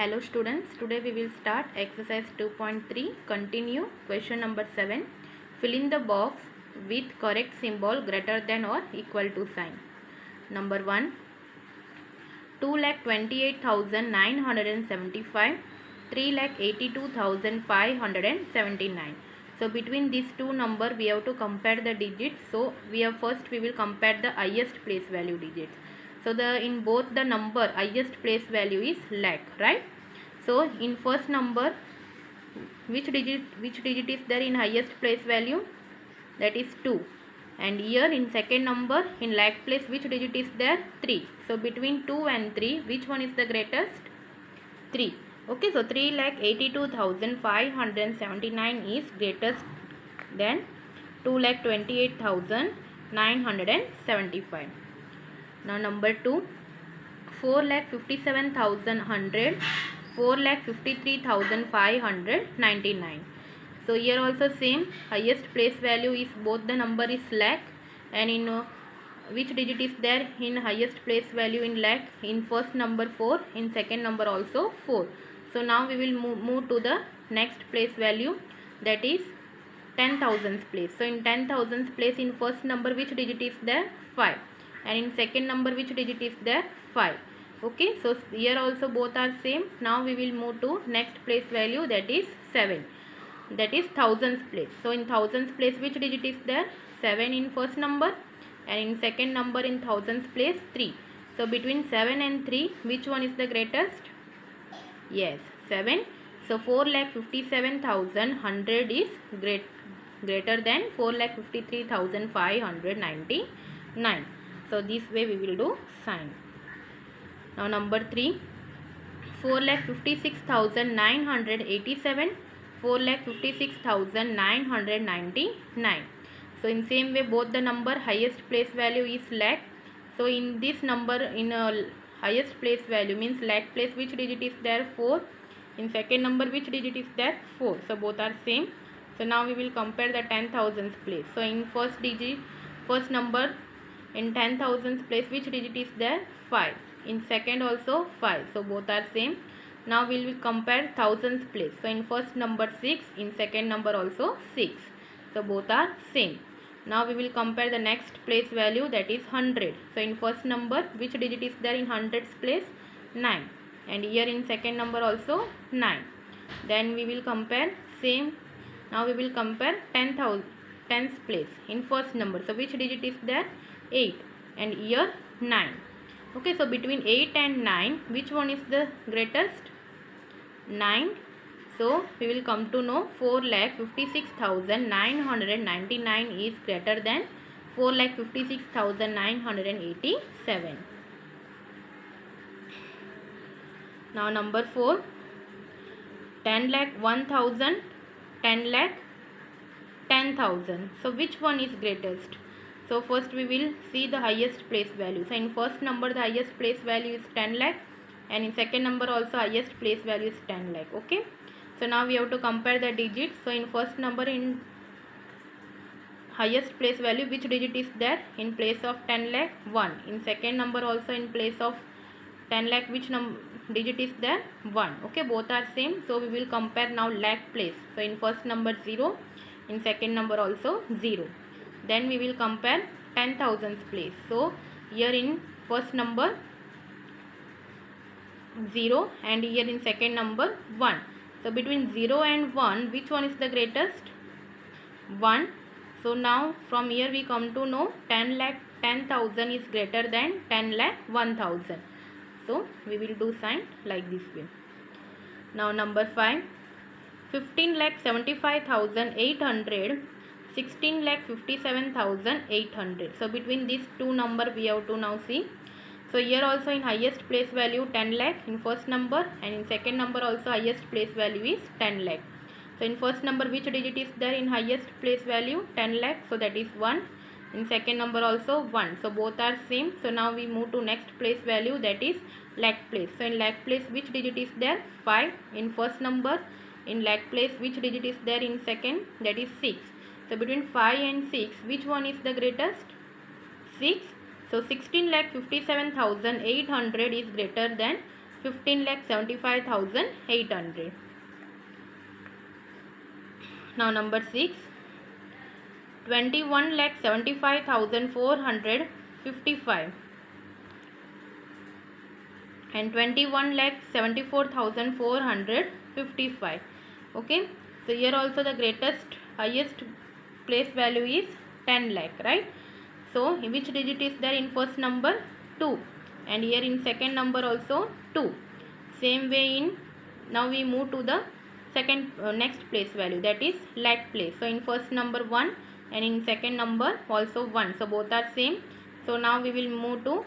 Hello students, today we will start exercise 2.3, continue question number 7. Fill in the box with correct symbol greater than or equal to sign. Number 1, 2,28,975, 3,82,579. So between these two numbers we have to compare the digits. So we will compare the highest place value digits. So in both the number highest place value is lakh, right? So in first number, which digit is there in highest place value? That is 2. And here in second number, in lakh place, which digit is there? 3. So between 2 and 3, which one is the greatest? 3. Okay, so 3,82,579 is greatest than 2,28,975. Now number 2, 4,57,100, 4,53,599. So here also same, highest place value is, both the number is lakh, and in which digit is there in highest place value in lakh? In first number 4, in second number also 4. So now we will move to the next place value, that is 10,000th place. So in 10,000th place, in first number which digit is there? 5. And in second number which digit is there? 5. Okay, so here also both are same. Now we will move to next place value, that is 7. That is thousandth place. So in thousandth place which digit is there? 7 in first number, and in second number in thousandth place 3. So between 7 and 3, which one is the greatest? Yes, 7. So 4,57,100 is greater than 4,53,599. So this way we will do sign. Now number 3, 4,56,987, 4,56,999. So in same way both the number highest place value is lakh. So in this number, in highest place value means lakh place, which digit is there? 4. In second number which digit is there? 4. So both are same. So now we will compare the 10,000th place. So in first number in 10,000th place which digit is there? 5. In second also 5. So both are same. Now we will compare thousandth place. So in first number 6, in second number also 6. So both are same. Now we will compare the next place value, that is 100. So in first number which digit is there in hundredth place? 9. And here in second number also 9. Then we will compare same. Now we will compare 10th place in first number. So which digit is there? 8. And here 9. Okay, so between 8 and 9, which one is the greatest? 9. So we will come to know 4,56,999 is greater than 4,56,987. Now number 4, 10 lakh 1,000, 10 lakh 10,000. So which one is greatest? So first we will see the highest place value. So in first number the highest place value is 10 lakh, and in second number also highest place value is 10 lakh. Okay, so now we have to compare the digits. So in first number in highest place value, which digit is there in place of 10 lakh? 1. In second number also in place of 10 lakh, which digit is there? 1. Okay, both are same. So we will compare now lakh place. So in first number 0, in second number also 0. Then we will compare 10,000th place. So here in first number 0, and here in second number 1. So between 0 and 1, which one is the greatest? 1. So now from here we come to know 10 lakh 10,000 is greater than 10 lakh 1,000. So we will do sign like this way. Now number 5, 15 lakh 75,800, 16 lakh 57,800. So between these two number we have to now see. So here also in highest place value 10 lakh in first number, and in second number also highest place value is 10 lakh. So in first number which digit is there in highest place value? 10 lakh. So that is 1. In second number also 1. So both are same. So now we move to next place value, that is lakh place. So in lakh place which digit is there? 5 in first number. In lakh place which digit is there in second? That is 6. So between 5 and 6, which one is the greatest? 6. So 16,57,800 is greater than 15,75,800. Now number 6, 21,75,455 and 21,74,455. Okay, so here also the highest place value is 10 lakh, right? So which digit is there in first number? 2, and here in second number also 2. Same way in, now we move to the second next place value, that is lakh place. So in first number 1 and in second number also 1, so both are same. So now we will move to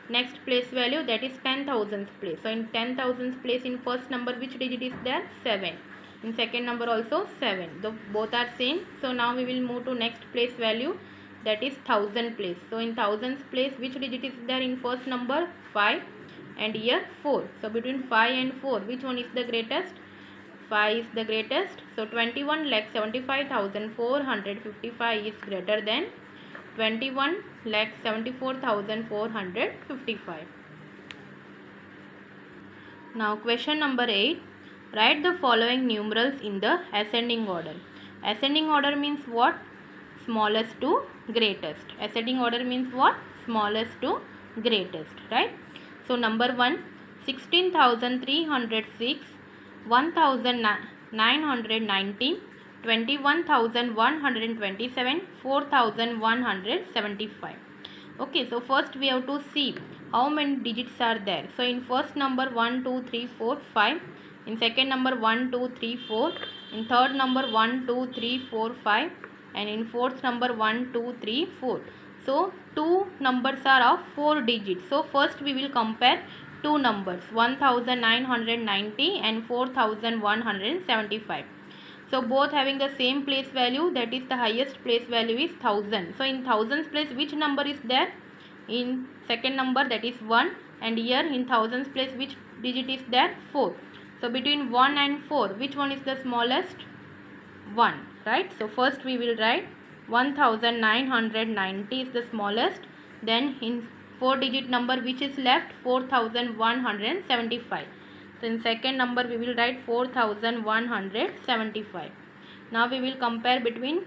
next place value, that is 10,000th place. So in 10,000th place, in first number which digit is there? 7. In second number also 7. Both are same. So now we will move to next place value, that is 1000 place. So in 1000th place which digit is there in first number? 5, and here 4. So between 5 and 4 which one is the greatest? 5 is the greatest. So 21,75,455 is greater than 21,74,455. Now question number 8. Write the following numerals in the ascending order. Ascending order means what? Smallest to greatest. Ascending order means what? Smallest to greatest, right? So number 1, 16,306, 1,919, 21,127, 4,175. Okay, so first we have to see how many digits are there. So in first number 1, 2, 3, 4, 5. In second number 1, 2, 3, 4. In third number 1, 2, 3, 4, 5. And in fourth number 1, 2, 3, 4. So two numbers are of 4 digits. So first we will compare two numbers, 1,990 and 4,175. So both having the same place value, that is the highest place value is 1000. So in thousands place which number is there? In second number, that is 1, and here in thousands place which digit is there? 4. So between 1 and 4 which one is the smallest? 1, right? So first we will write 1,990 is the smallest. Then in 4 digit number which is left? 4,175. So in second number we will write 4,175. Now we will compare between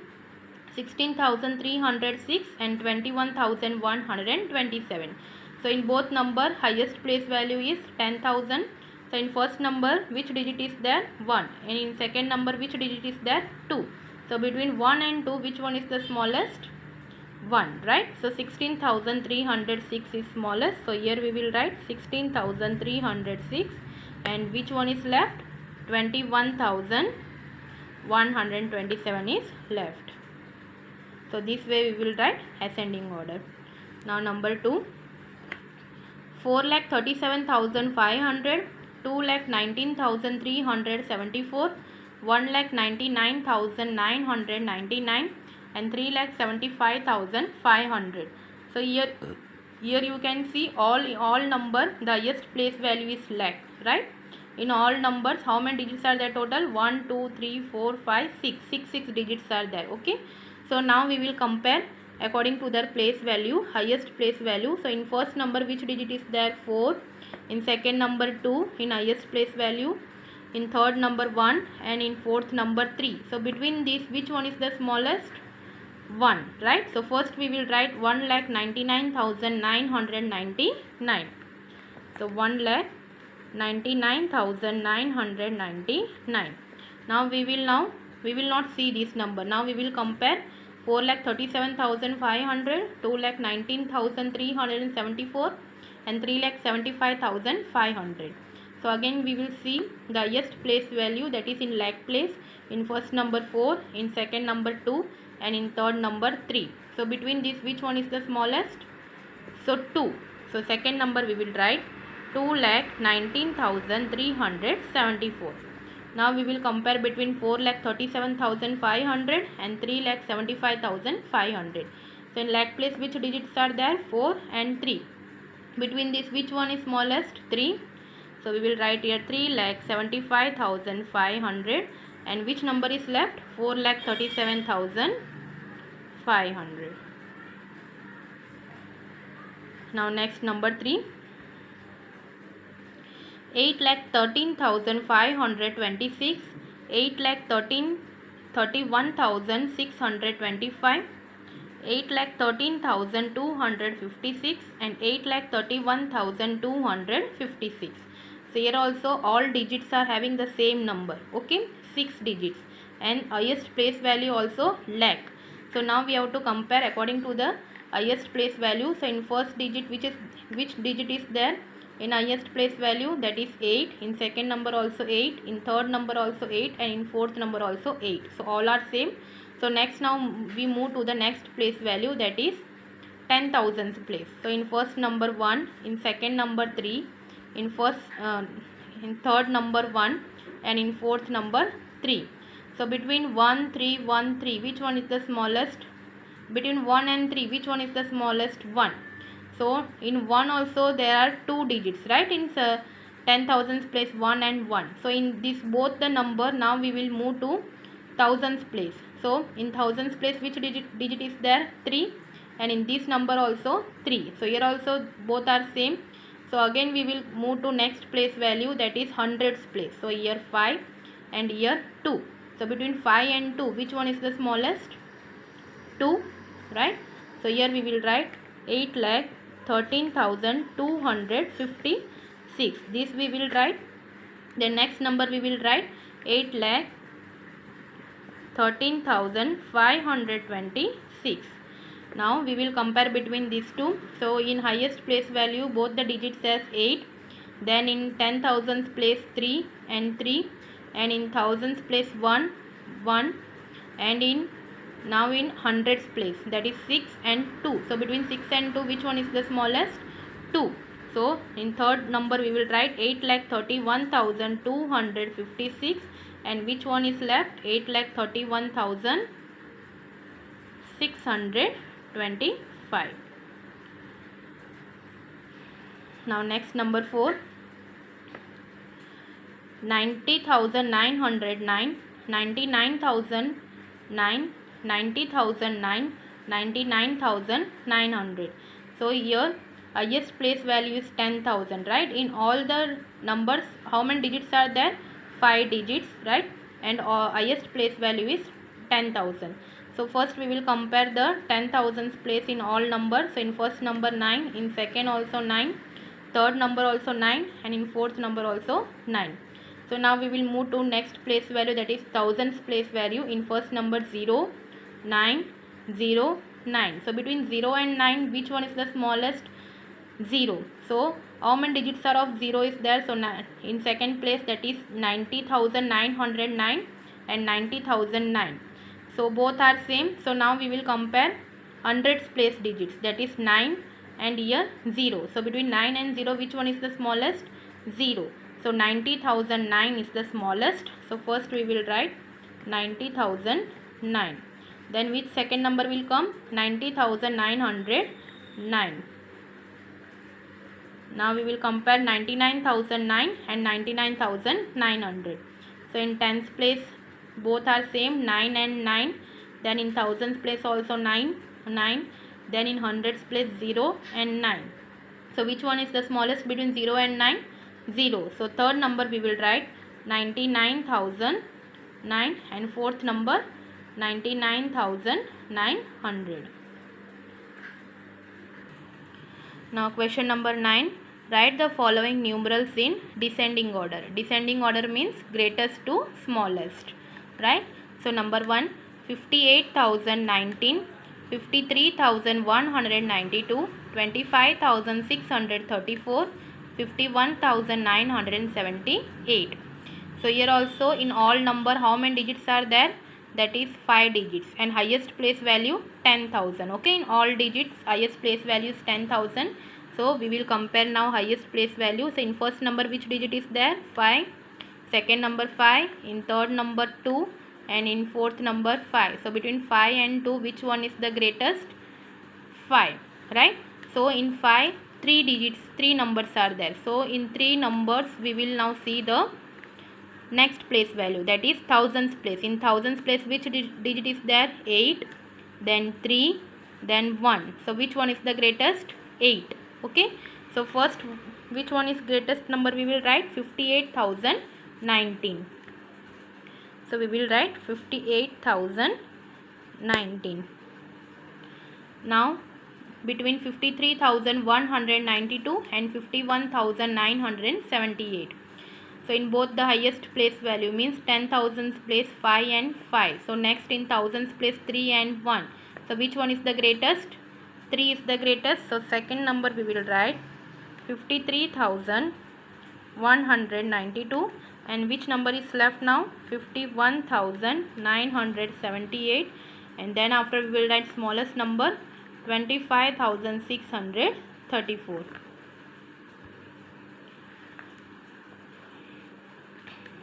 16,306 and 21,127. So in both number highest place value is 10,000. So in first number which digit is there? 1, and in second number which digit is there? 2. So between 1 and 2 which one is the smallest? 1, right? So 16,306 is smallest. So here we will write 16,306, and which one is left? 21,127 is left. So this way we will write ascending order. Now number 2, 4,37,500, 2,19,374, 1,99,999 and 3,75,500. So here you can see all number, the highest place value is lakh, right? In all numbers how many digits are there total? 1, 2, 3, 4, 5, 6. 6 digits are there. Okay, so now we will compare according to their place value, highest place value. So in first number which digit is there? 4. In second number 2 in highest place value. In third number 1, and in fourth number 3. So between these which one is the smallest? 1, right? So first we will write 1,99,999. So 1,99,999. Now we will not see this number. Now we will compare 4,37,500, 2,19,374 and 3,75,500. So again we will see the highest place value, that is in lakh place. In first number 4, in second number 2, and in third number 3. So between these which one is the smallest? So 2. So second number we will write 2,19,374. Now we will compare between 4,37,500 and 3,75,500. So in lakh place which digits are there? 4 and 3. Between these which one is smallest? 3. So we will write here 3,75,500, and which number is left? 4,37,500. Now next number 3. 8,13,526, 8,31,625, 8,13,256 and 8,31,256. So here also all digits are having the same number, okay, 6 digits, and highest place value also lakh. So now we have to compare according to the highest place value. So in first digit, which digit is there in highest place value, that is 8. In second number also 8, in third number also 8, and in fourth number also 8. So all are same. So next, now we move to the next place value, that is 10,000th place. So in first number 1, in second number 3, in third number 1, and in fourth number 3. So between 1, 3, 1, 3, which one is the smallest? Between 1 and 3, which one is the smallest? 1. So in 1 also there are 2 digits, right? In 10,000th place, 1 and 1. So in this both the number, now we will move to thousands place. So in thousands place, which digit is there? 3. And in this number also 3. So here also both are same. So again we will move to next place value, that is hundreds place. So here 5 and here 2. So between 5 and 2, which one is the smallest? 2, right? So here we will write 8,13,256. This we will write. The next number we will write 8,13,526. Now we will compare between these two. So in highest place value, both the digits as 8. Then in 10,000th place 3 and 3, and in thousands place 1, 1, and in now in hundreds place, that is 6 and 2. So between 6 and 2, which one is the smallest? 2. So in third number we will write 8,31,256, and which one is left? 8,31,625. Now next number 4, 90,909, 99,009, 90,009, 99,900. So here highest place value is 10,000, right? In all the numbers, how many digits are there? 5 digits, right? And highest place value is 10,000. So first we will compare the 10,000th place in all numbers. So in first number 9, in second also 9, third number also 9, and in fourth number also 9. So now we will move to next place value, that is thousands place value. In first number 0, 9, 0, 9. So between 0 and 9, which one is the smallest? 0. So how many digits are of 0 is there? So in second place, that is 90,909 and 90,009. So both are same. So now we will compare hundreds place digits, that is 9 and here 0. So between 9 and 0, which one is the smallest? 0. So 90,009 is the smallest. So first we will write 90,009. Then which second number will come? 90,909. Now we will compare 99,009 and 99,900. So in tens place both are same, 9 and 9. Then in thousands place also 9, 9. Then in hundreds place 0 and 9. So which one is the smallest between 0 and 9? 0. So third number we will write 99,009, and fourth number 99,900. Now question number 9. Write the following numerals in descending order. Descending order means greatest to smallest, right? So number 1, 58,019, 53,192, 25,634, 51,978. So here also in all number, how many digits are there? That is 5 digits, and highest place value 10,000. Okay, in all digits highest place value is 10,000. So we will compare now highest place value. So in first number, which digit is there? 5. Second number 5. In third number 2, and in fourth number 5. So between 5 and 2, which one is the greatest? 5, right? So in 5, 3 digits, 3 numbers are there. So in 3 numbers we will now see the next place value, that is thousands place. In thousands place, which digit is there? 8, then 3, then 1. So which one is the greatest? 8. Okay, so first which one is greatest number? We will write 58,019. So we will write 58,019. Now between 53,192 and 51,978. So in both the highest place value means 10,000s place 5 and 5. So next in thousands place 3 and 1. So which one is the greatest? 3 is the greatest. So second number we will write 53,192, and which number is left now? 51,978, and then after we will write smallest number 25,634.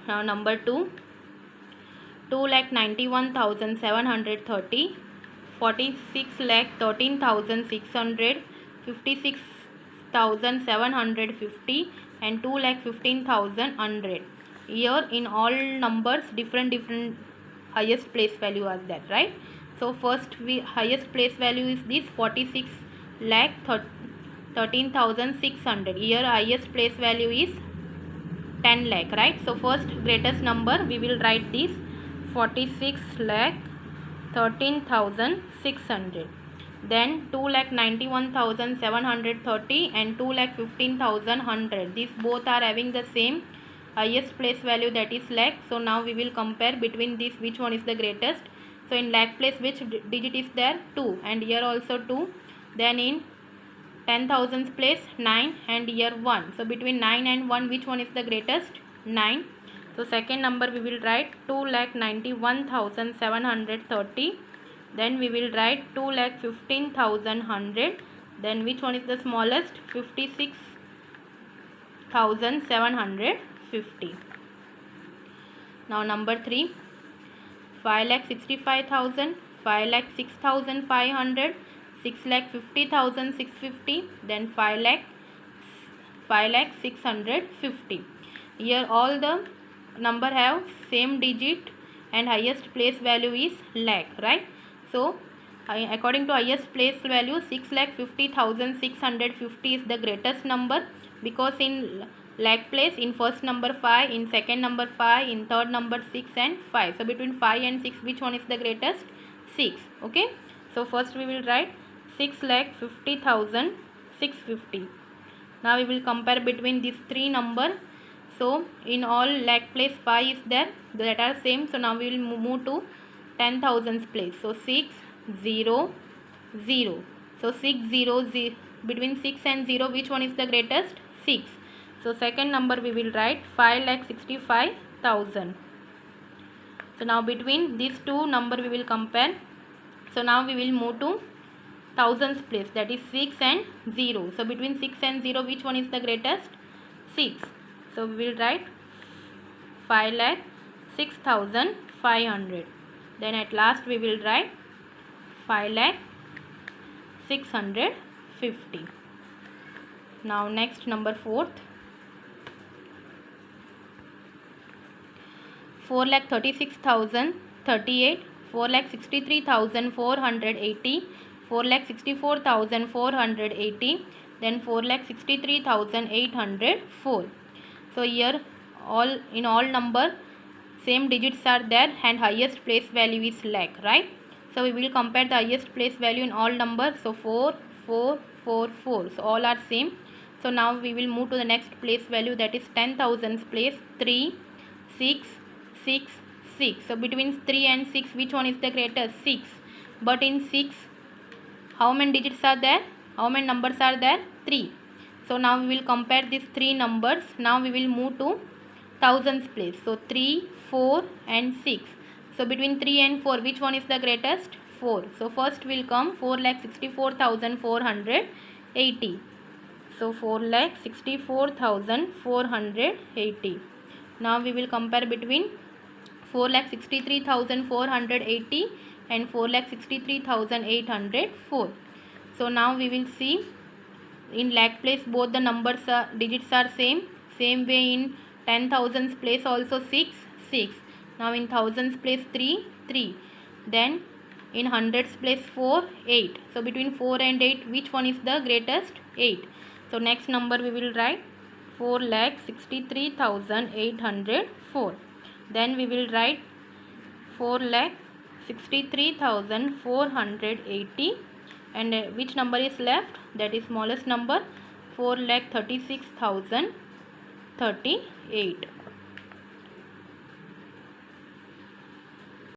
Now number 2, 2,91,730, 46,13,600, 56,750 and 2,15,100. Here in all numbers different highest place value are there, right? So first highest place value is this 46,13,600. Here highest place value is 10 lakh, right? So first greatest number we will write this 46,13,600. Then 2,91,730 and 2,15,100. These both are having the same highest place value, that is lakh. So now we will compare between these which one is the greatest. So in lakh place which digit is there? 2, and here also 2. Then in 10,000s place 9 and here 1. So between 9 and 1 which one is the greatest? 9. So second number we will write 2,91,730. Then we will write 2,15,100. Then which one is the smallest? 56,750. Now number 3, 5,65,000, 5,06,500, 6,50,650, then 5,06,650. Here all the number have same digit and highest place value is lakh, right? So according to highest place value 6,50,650 is the greatest number, because in lakh place in first number 5, in second number 5, in third number 6 and 5. So between 5 and 6 which one is the greatest? 6. Okay, so first we will write 6,50,650. Now we will compare between these three numbers. So in all lakh place 5 is there, that are same. So now we will move to 10,000s place. So 6 0 0. So 6 0 0. Between 6 and 0 which one is the greatest? 6. So second number we will write 5,65,000. So now between these two number we will compare. So now we will move to thousands place, that is 6 and 0. So between 6 and 0 which one is the greatest? 6. So we will write 5,06,500. Then at last we will write 5,650. Now next number 4th, 4,36,038, 4,63,480, 4,64,480, then 4,63,804. So here in all number same digits are there and highest place value is lakh, right? So we will compare the highest place value in all numbers. So 4 4 4 4. So all are same. So now we will move to the next place value, that is 10,000s place 3 6 6 6. So between 3 and 6 which one is the greatest? 6. But in 6 how many digits are there? How many numbers are there? 3. So now we will compare these three numbers. Now we will move to thousands place. So 3 4 and 6. So between 3 and 4 which one is the greatest? 4. So first will come 4,64,480. So 4,64,480. Now we will compare between 4,63,480 and 4,63,804. So now we will see in lakh place both the numbers digits are same way. In 10,000s place also 6 6. Now in thousands place 3 3. Then in hundreds place 4 8. So between 4 and 8 which one is the greatest? 8. So next number we will write 4,63,804. Then we will write 4,63,480, and which number is left? That is smallest number, 4,36,038.